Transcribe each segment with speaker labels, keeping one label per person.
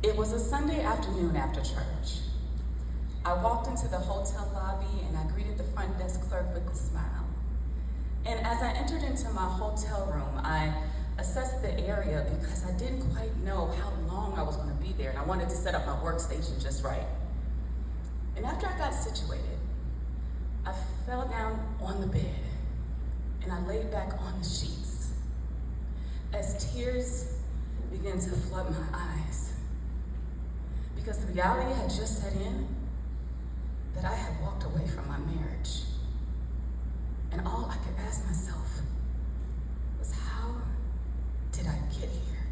Speaker 1: It was a Sunday afternoon after church. I walked into the hotel lobby and I greeted the front desk clerk with a smile. And as I entered into my hotel room, I assessed the area because I didn't quite know how long I was going to be there, and I wanted to set up my workstation just right. And after I got situated, I fell down on the bed and I laid back on the sheets as tears began to flood my eyes, because the reality had just set in that I had walked away from my marriage. And all I could ask myself was, how did I get here?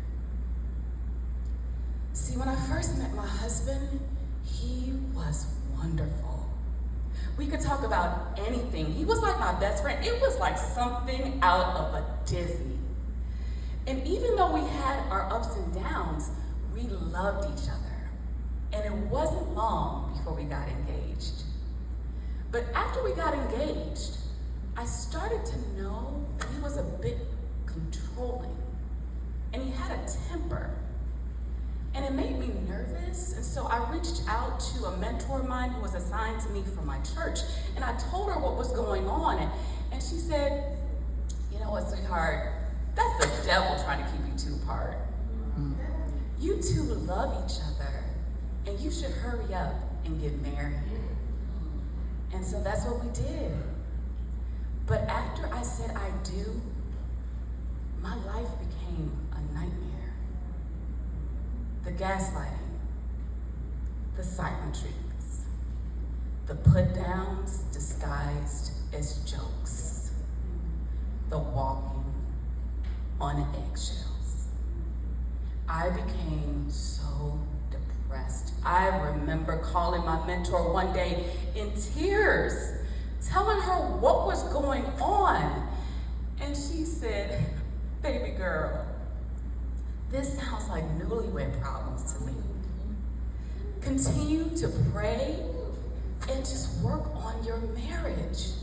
Speaker 1: See, when I first met my husband, he was wonderful. We could talk about anything. He was like my best friend. It was like something out of a Disney. And even though we had our ups and downs, we loved each other. And it wasn't long before we got engaged. But after we got engaged, I started to know that he was a bit controlling, and he had a temper. And it made me nervous, and so I reached out to a mentor of mine who was assigned to me from my church, and I told her what was going on, and she said, "You know what, sweetheart, that's the devil trying to keep you two apart. You two love each other, and you should hurry up and get married." And so that's what we did. But after I said I do, my life became a nightmare. The gaslighting, the silent treatments, the put-downs disguised as jokes, the walking on eggshells. I became so depressed. I remember calling my mentor one day in tears, telling her what was going on. And she said, "Baby girl, this sounds like newlywed problems to me. Continue to pray and just work on your marriage."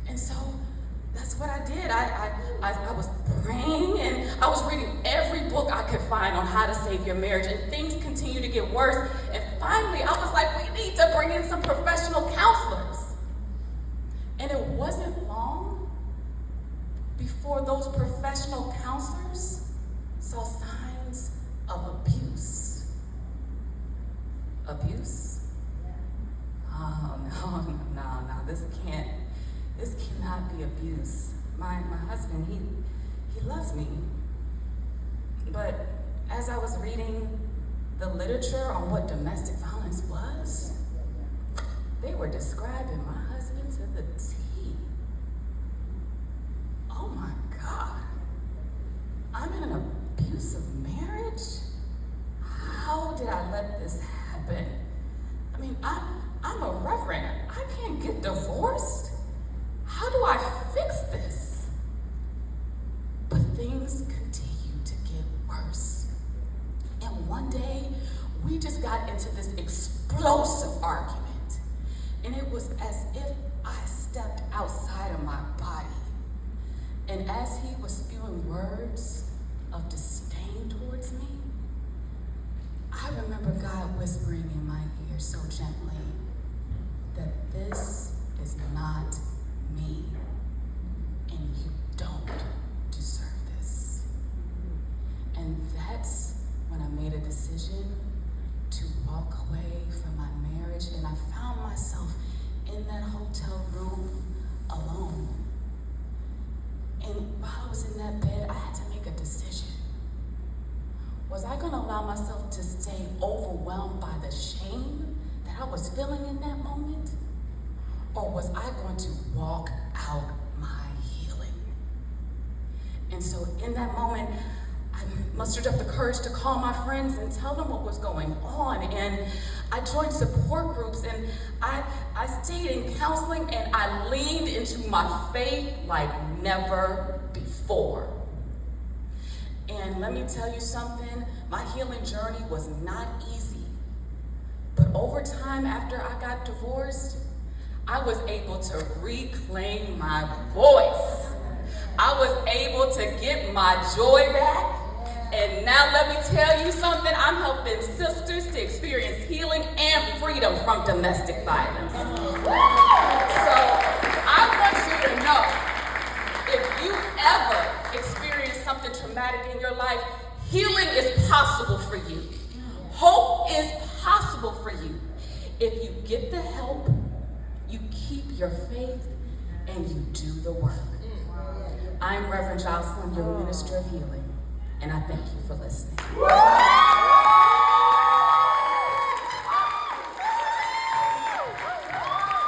Speaker 1: And so that's what I did. I was praying and I was reading every book I could find on how to save your marriage, and things continued to get worse. And finally, I was like, we need to bring in some professional counselors. And it wasn't long before those professional counselors saw signs of abuse. Abuse? Oh, no, this cannot be abuse. My husband, he loves me. But as I was reading the literature on what domestic violence was, they were describing my husband to the T. Oh my God. I'm in an abusive marriage? How did I let this happen? I mean, I'm a reverend. I can't get divorced. How do I fix this? But things continue to get worse. And one day, we just got into this explosive argument. And it was as if I stepped outside of my body. And as he was spewing words of disdain towards me, I remember God whispering in my ear so gently that this is not me, and you don't deserve this. And that's when I made a decision to walk away from my marriage, and I found myself in that hotel room alone. And while I was in that bed, I had to make a decision. Was I going to allow myself to stay overwhelmed by the shame that I was feeling in that moment? Or was I going to walk out my healing? And so in that moment, I mustered up the courage to call my friends and tell them what was going on. And I joined support groups, and I stayed in counseling, and I leaned into my faith like never before. And let me tell you something, my healing journey was not easy. But over time, after I got divorced, I was able to reclaim my voice. I was able to get my joy back. And now let me tell you something. I'm helping sisters to experience healing and freedom from domestic violence. So I want you to know, if you ever experience something traumatic in your life, healing is possible for you. Hope is possible for you. If you get the help, you keep your faith, and you do the work. I'm Reverend Jocelyn, your minister of healing, and I thank you for listening.